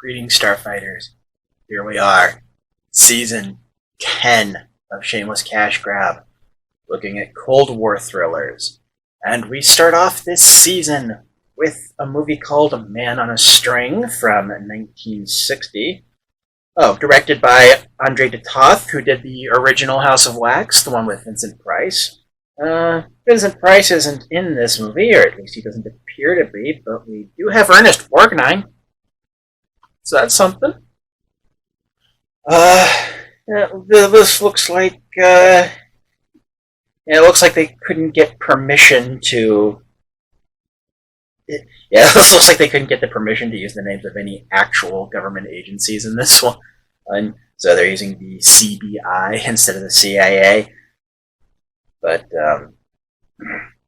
Greetings, Starfighters. Here we are, Season 10 of Shameless Cashgrab, looking at Cold War thrillers. And we start off this season with a movie called Man on a String from 1960. Oh, directed by Andre de Toth, who did the original House of Wax, the one with Vincent Price. Vincent Price isn't in this movie, or at least he doesn't appear to be, but we do have Ernest Borgnine. So that's something. This looks like, it looks like they couldn't get permission to... this looks like they couldn't get the permission to use the names of any actual government agencies in this one. And so they're using the CBI instead of the CIA. But,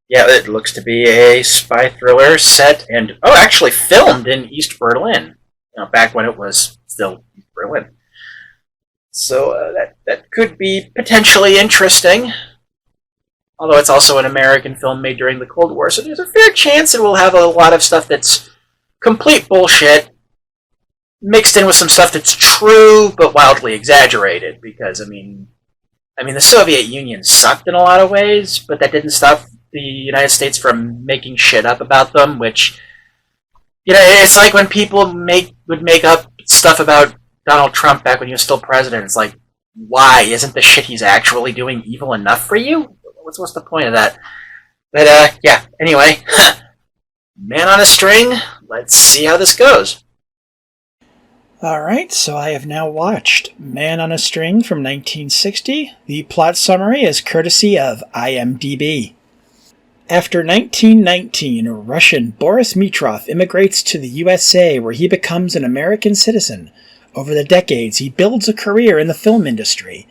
it looks to be a spy thriller set and, actually filmed in East Berlin. Back when it was still East Berlin. So that could be potentially interesting. Although it's also an American film made during the Cold War, so there's a fair chance it will have a lot of stuff that's complete bullshit, mixed in with some stuff that's true, but wildly exaggerated. Because, I mean, the Soviet Union sucked in a lot of ways, but that didn't stop the United States from making shit up about them, which... it's like when people would make up stuff about Donald Trump back when he was still president. It's like, why? Isn't the shit he's actually doing evil enough for you? What's the point of that? But, anyway. Man on a String. Let's see how this goes. Alright, so I have now watched Man on a String from 1960. The plot summary is courtesy of IMDb. After 1919, Russian Boris Mitrov immigrates to the USA, where he becomes an American citizen. Over the decades, he builds a career in the film industry.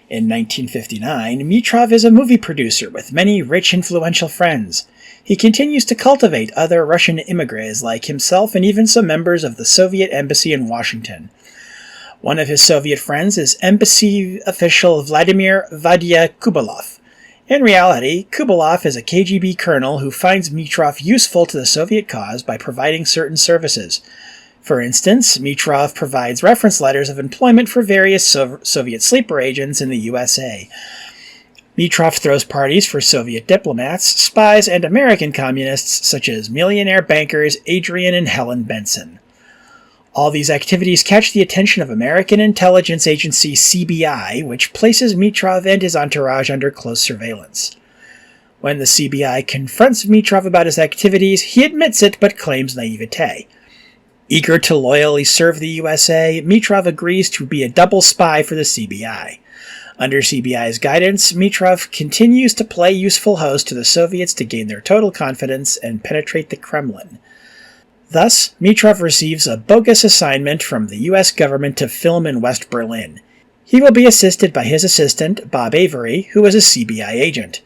In 1959, Mitrov is a movie producer with many rich, influential friends. He continues to cultivate other Russian immigrants like himself and even some members of the Soviet embassy in Washington. One of his Soviet friends is embassy official Vladimir Vadya Kubalov. In reality, Kubalov is a KGB colonel who finds Mitrov useful to the Soviet cause by providing certain services. For instance, Mitrov provides reference letters of employment for various Soviet sleeper agents in the USA. Mitrov throws parties for Soviet diplomats, spies, and American communists such as millionaire bankers Adrian and Helen Benson. All these activities catch the attention of American intelligence agency CBI, which places Mitrov and his entourage under close surveillance. When the CBI confronts Mitrov about his activities, he admits it but claims naivete. Eager to loyally serve the USA, Mitrov agrees to be a double spy for the CBI. Under CBI's guidance, Mitrov continues to play useful host to the Soviets to gain their total confidence and penetrate the Kremlin. Thus, Mitrov receives a bogus assignment from the U.S. government to film in West Berlin. He will be assisted by his assistant, Bob Avery, who is a CBI agent.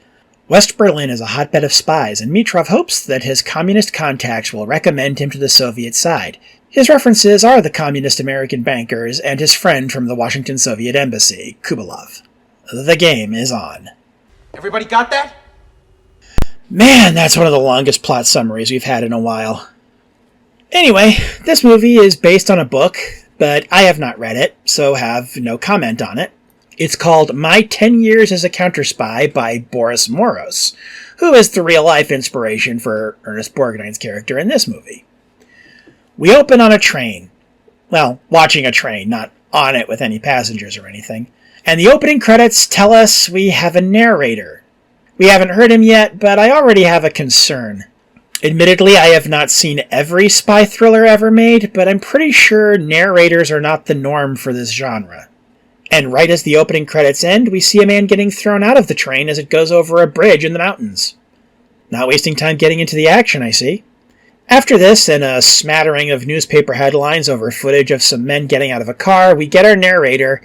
West Berlin is a hotbed of spies, and Mitrov hopes that his communist contacts will recommend him to the Soviet side. His references are the communist American bankers and his friend from the Washington Soviet Embassy, Kubalov. The game is on. Everybody got that? Man, that's one of the longest plot summaries we've had in a while. Anyway, this movie is based on a book, but I have not read it, so have no comment on it. It's called My 10 Years as a Counterspy by Boris Moros, who is the real-life inspiration for Ernest Borgnine's character in this movie. We open on a train. Well, watching a train, not on it with any passengers or anything. And the opening credits tell us we have a narrator. We haven't heard him yet, but I already have a concern. Admittedly, I have not seen every spy thriller ever made, but I'm pretty sure narrators are not the norm for this genre. And right as the opening credits end, we see a man getting thrown out of the train as it goes over a bridge in the mountains. Not wasting time getting into the action, I see. After this, and a smattering of newspaper headlines over footage of some men getting out of a car, we get our narrator,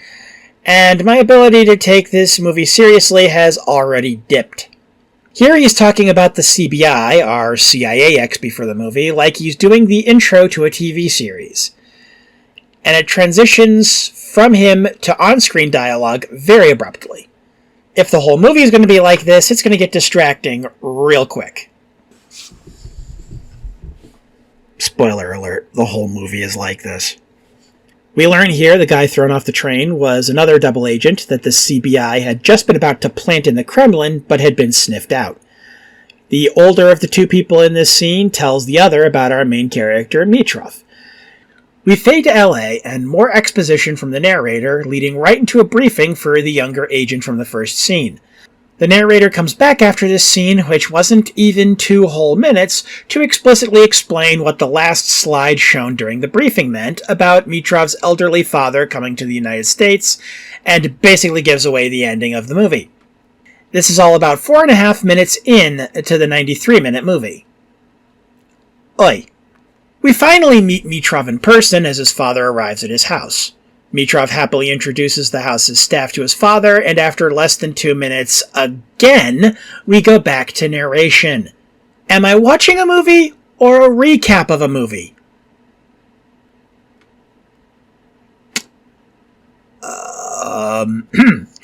and my ability to take this movie seriously has already dipped. Here he's talking about the CBI, our CIA XP for the movie, like he's doing the intro to a TV series. And it transitions from him to on-screen dialogue very abruptly. If the whole movie is going to be like this, it's going to get distracting real quick. Spoiler alert, the whole movie is like this. We learn here the guy thrown off the train was another double agent that the CBI had just been about to plant in the Kremlin, but had been sniffed out. The older of the two people in this scene tells the other about our main character, Mitrov. We fade to LA, and more exposition from the narrator, leading right into a briefing for the younger agent from the first scene. The narrator comes back after this scene, which wasn't even 2 whole minutes, to explicitly explain what the last slide shown during the briefing meant about Mitrov's elderly father coming to the United States, and basically gives away the ending of the movie. This is all about 4.5 minutes in to the 93-minute movie. Oi. We finally meet Mitrov in person as his father arrives at his house. Mitrov happily introduces the house's staff to his father, and after less than 2 minutes, again, we go back to narration. Am I watching a movie or a recap of a movie?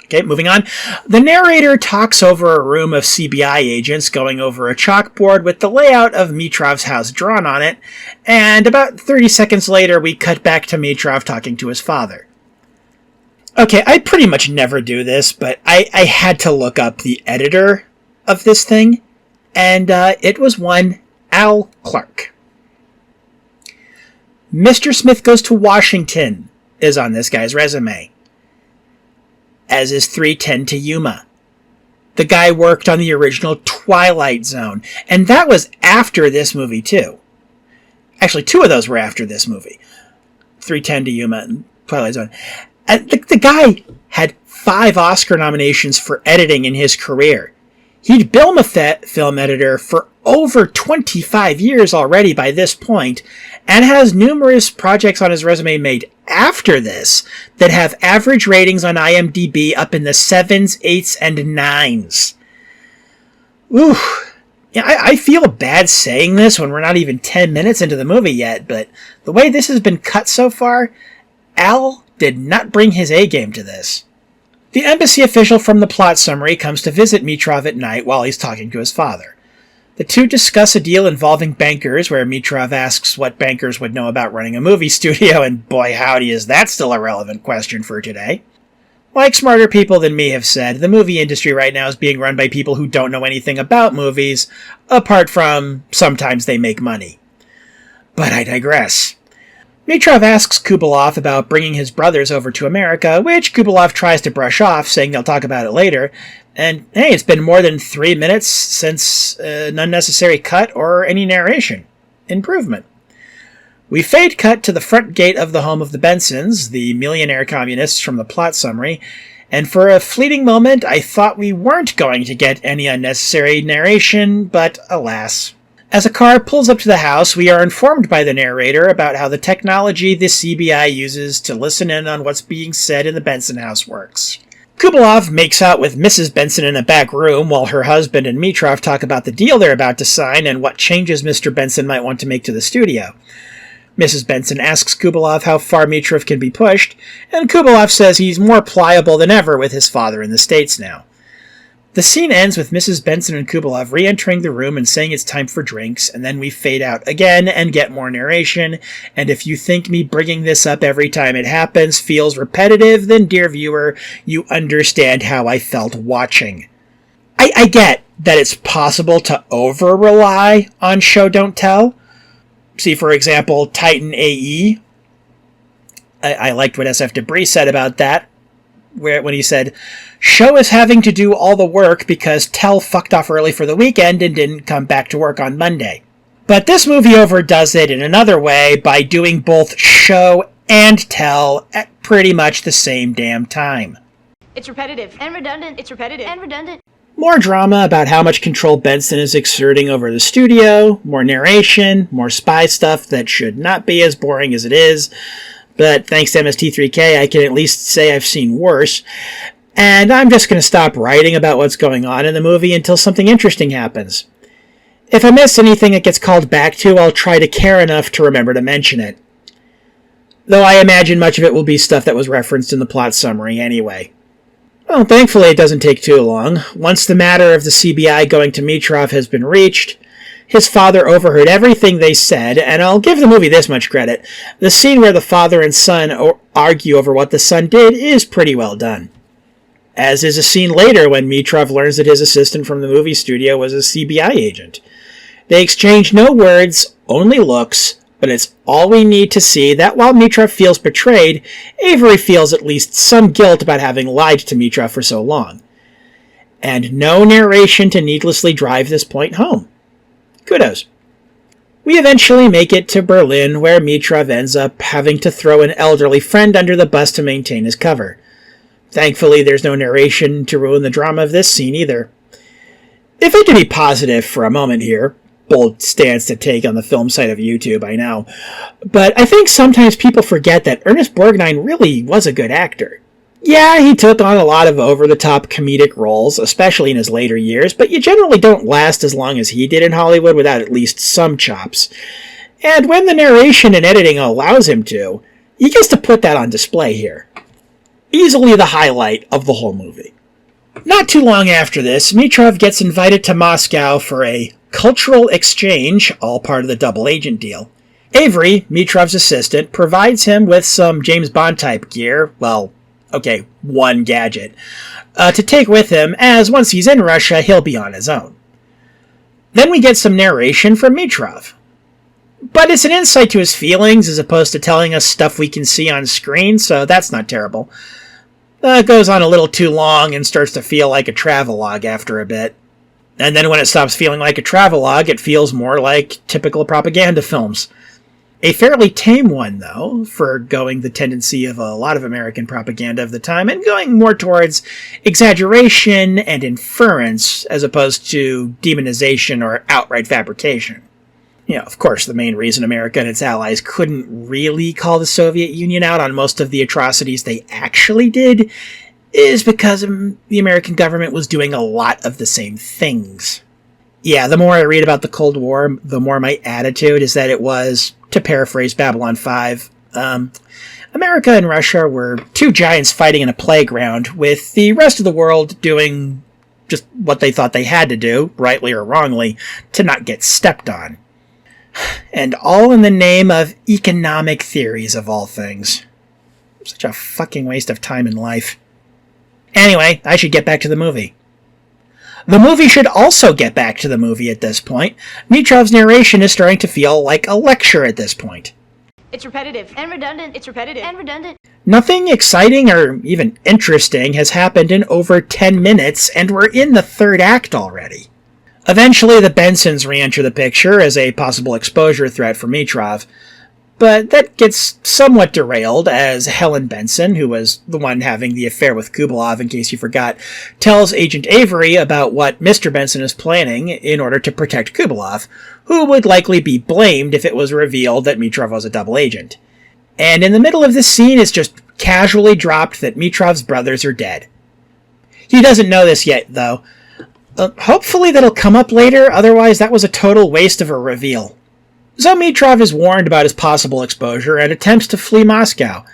Okay, moving on. The narrator talks over a room of CBI agents going over a chalkboard with the layout of Mitrov's house drawn on it, and about 30 seconds later we cut back to Mitrov talking to his father. Okay, I pretty much never do this, but I had to look up the editor of this thing, and it was one Al Clark. Mr. Smith Goes to Washington is on this guy's resume, as is 3:10 to Yuma. The guy worked on the original Twilight Zone, and that was after this movie too. Actually, 2 of those were after this movie. 3:10 to Yuma and Twilight Zone. And the guy had 5 Oscar nominations for editing in his career. He'd been a film editor for over 25 years already by this point, and has numerous projects on his resume made after this that have average ratings on IMDb up in the 7s, 8s, and 9s. Ooh. Yeah, I feel bad saying this when we're not even 10 minutes into the movie yet, but the way this has been cut so far, Al did not bring his A-game to this. The embassy official from the plot summary comes to visit Mitrov at night while he's talking to his father. The two discuss a deal involving bankers, where Mitrov asks what bankers would know about running a movie studio, and boy howdy is that still a relevant question for today. Like smarter people than me have said, the movie industry right now is being run by people who don't know anything about movies, apart from sometimes they make money. But I digress. Mitrov asks Kubalov about bringing his brothers over to America, which Kubalov tries to brush off, saying they'll talk about it later. And hey, it's been more than 3 minutes since an unnecessary cut or any narration. Improvement. We fade cut to the front gate of the home of the Bensons, the millionaire communists from the plot summary, and for a fleeting moment I thought we weren't going to get any unnecessary narration, but alas. As a car pulls up to the house, we are informed by the narrator about how the technology the CBI uses to listen in on what's being said in the Benson house works. Kubalov makes out with Mrs. Benson in a back room while her husband and Mitrov talk about the deal they're about to sign and what changes Mr. Benson might want to make to the studio. Mrs. Benson asks Kubalov how far Mitrov can be pushed, and Kubalov says he's more pliable than ever with his father in the States now. The scene ends with Mrs. Benson and Kubalov re-entering the room and saying it's time for drinks, and then we fade out again and get more narration, and if you think me bringing this up every time it happens feels repetitive, then dear viewer, you understand how I felt watching. I get that it's possible to over-rely on show don't tell. See, for example, Titan AE. I liked what SF Debris said about that, when he said, show is having to do all the work because Tell fucked off early for the weekend and didn't come back to work on Monday. But this movie overdoes it in another way by doing both show and tell at pretty much the same damn time. It's repetitive and redundant. It's repetitive and redundant. More drama about how much control Benson is exerting over the studio, more narration, more spy stuff that should not be as boring as it is, but thanks to MST3K, I can at least say I've seen worse. And I'm just going to stop writing about what's going on in the movie until something interesting happens. If I miss anything that gets called back to, I'll try to care enough to remember to mention it. Though I imagine much of it will be stuff that was referenced in the plot summary anyway. Well, thankfully it doesn't take too long. Once the matter of the CBI going to Mitrov has been reached, His father overheard everything they said, and I'll give the movie this much credit. The scene where the father and son argue over what the son did is pretty well done. As is a scene later when Mitrov learns that his assistant from the movie studio was a CBI agent. They exchange no words, only looks, but it's all we need to see that while Mitrov feels betrayed, Avery feels at least some guilt about having lied to Mitrov for so long. And no narration to needlessly drive this point home. Kudos. We eventually make it to Berlin, where Mitrov ends up having to throw an elderly friend under the bus to maintain his cover. Thankfully, there's no narration to ruin the drama of this scene either. If I can be positive for a moment here, bold stance to take on the film side of YouTube, I know, but I think sometimes people forget that Ernest Borgnine really was a good actor. Yeah, he took on a lot of over-the-top comedic roles, especially in his later years, but you generally don't last as long as he did in Hollywood without at least some chops. And when the narration and editing allows him to, he gets to put that on display here. Easily the highlight of the whole movie. Not too long after this, Mitrov gets invited to Moscow for a cultural exchange, all part of the double agent deal. Avery, Mitrov's assistant, provides him with some James Bond-type gear, one gadget, to take with him, as once he's in Russia, he'll be on his own. Then we get some narration from Mitrov. But it's an insight to his feelings as opposed to telling us stuff we can see on screen, so that's not terrible. It goes on a little too long and starts to feel like a travelogue after a bit. And then when it stops feeling like a travelogue, it feels more like typical propaganda films. A fairly tame one, though, forgoing the tendency of a lot of American propaganda of the time and going more towards exaggeration and inference as opposed to demonization or outright fabrication. Of course, the main reason America and its allies couldn't really call the Soviet Union out on most of the atrocities they actually did is because the American government was doing a lot of the same things. Yeah, the more I read about the Cold War, the more my attitude is that it was, to paraphrase Babylon 5, America and Russia were two giants fighting in a playground, with the rest of the world doing just what they thought they had to do, rightly or wrongly, to not get stepped on. And all in the name of economic theories of all things. Such a fucking waste of time and life. Anyway, I should get back to the movie. The movie should also get back to the movie at this point. Mitrov's narration is starting to feel like a lecture at this point. It's repetitive and redundant. It's repetitive and redundant. Nothing exciting or even interesting has happened in over 10 minutes, and we're in the third act already. Eventually, the Bensons re-enter the picture as a possible exposure threat for Mitrov, but that gets somewhat derailed as Helen Benson, who was the one having the affair with Kubalov, in case you forgot, tells Agent Avery about what Mr. Benson is planning in order to protect Kubalov, who would likely be blamed if it was revealed that Mitrov was a double agent. And in the middle of this scene, it's just casually dropped that Mitrov's brothers are dead. He doesn't know this yet, though. Hopefully that'll come up later, otherwise that was a total waste of a reveal. So Mitrov is warned about his possible exposure and attempts to flee Moscow.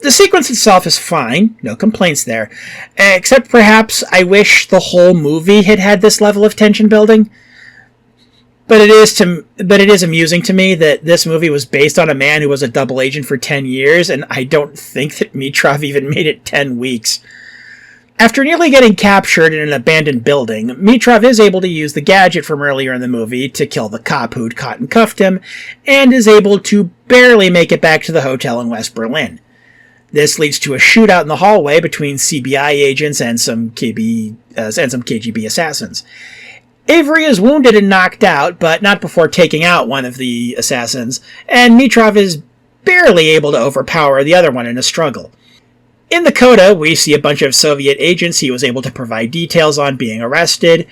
The sequence itself is fine, no complaints there, except perhaps I wish the whole movie had had this level of tension building. But it is amusing to me that this movie was based on a man who was a double agent for 10 years, and I don't think that Mitrov even made it 10 weeks. After nearly getting captured in an abandoned building, Mitrov is able to use the gadget from earlier in the movie to kill the cop who'd caught and cuffed him, and is able to barely make it back to the hotel in West Berlin. This leads to a shootout in the hallway between CBI agents and some KGB assassins. Avery is wounded and knocked out, but not before taking out one of the assassins, and Mitrov is barely able to overpower the other one in a struggle. In the coda, we see a bunch of Soviet agents he was able to provide details on being arrested.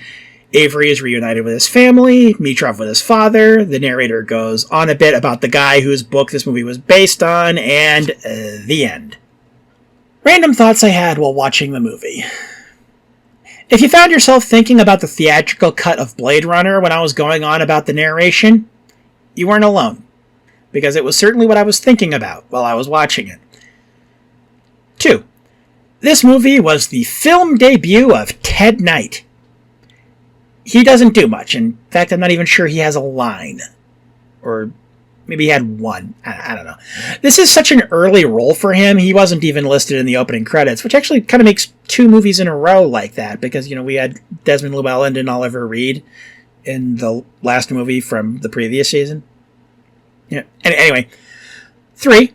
Avery is reunited with his family, Mitrov with his father. The narrator goes on a bit about the guy whose book this movie was based on, and the end. Random thoughts I had while watching the movie. If you found yourself thinking about the theatrical cut of Blade Runner when I was going on about the narration, you weren't alone, because it was certainly what I was thinking about while I was watching it. 2. This movie was the film debut of Ted Knight. he doesn't do much. In fact, I'm not even sure he has a line. Or maybe he had one. I don't know. This is such an early role for him. He wasn't even listed in the opening credits, which actually kind of makes 2 movies in a row like that, because, we had Desmond Llewellyn and Oliver Reed in the last movie from the previous season. Yeah. And anyway, 3.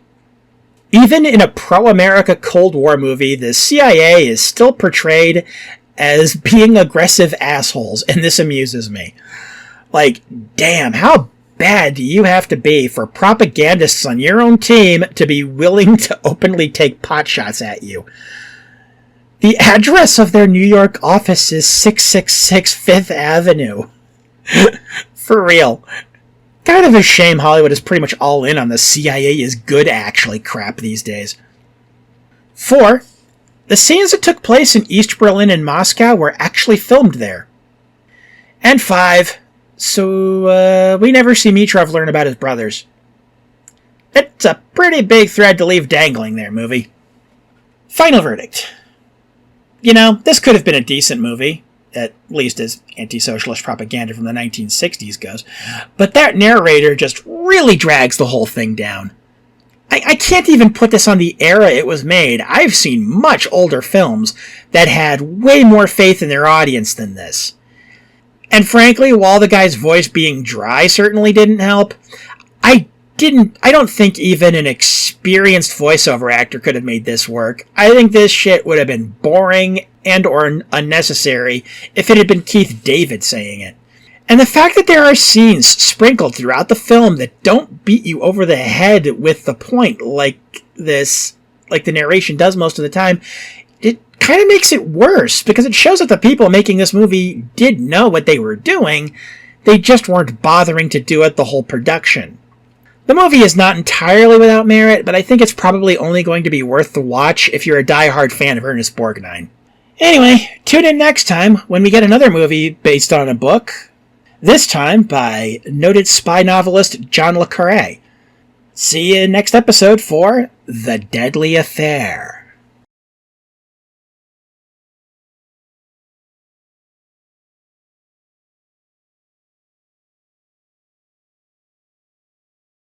Even in a pro-America Cold War movie, the CIA is still portrayed as being aggressive assholes, and this amuses me. Like, damn, how bad do you have to be for propagandists on your own team to be willing to openly take potshots at you? The address of their New York office is 666 Fifth Avenue. For real. Kind of a shame Hollywood is pretty much all in on the CIA is good actually crap these days. 4. The scenes that took place in East Berlin and Moscow were actually filmed there. And 5. So, we never see Mitrov learn about his brothers. That's a pretty big thread to leave dangling there, movie. Final verdict. This could have been a decent movie, at least as anti-socialist propaganda from the 1960s goes, but that narrator just really drags the whole thing down. I can't even put this on the era it was made. I've seen much older films that had way more faith in their audience than this. And frankly, while the guy's voice being dry certainly didn't help, I don't think even an experienced voiceover actor could have made this work. I think this shit would have been boring and or unnecessary if it had been Keith David saying it. And the fact that there are scenes sprinkled throughout the film that don't beat you over the head with the point like the narration does most of the time, it kind of makes it worse, because it shows that the people making this movie did know what they were doing, they just weren't bothering to do it the whole production. The movie is not entirely without merit, but I think it's probably only going to be worth the watch if you're a die-hard fan of Ernest Borgnine. Anyway, tune in next time when we get another movie based on a book, this time by noted spy novelist John le Carré. See you next episode for The Deadly Affair.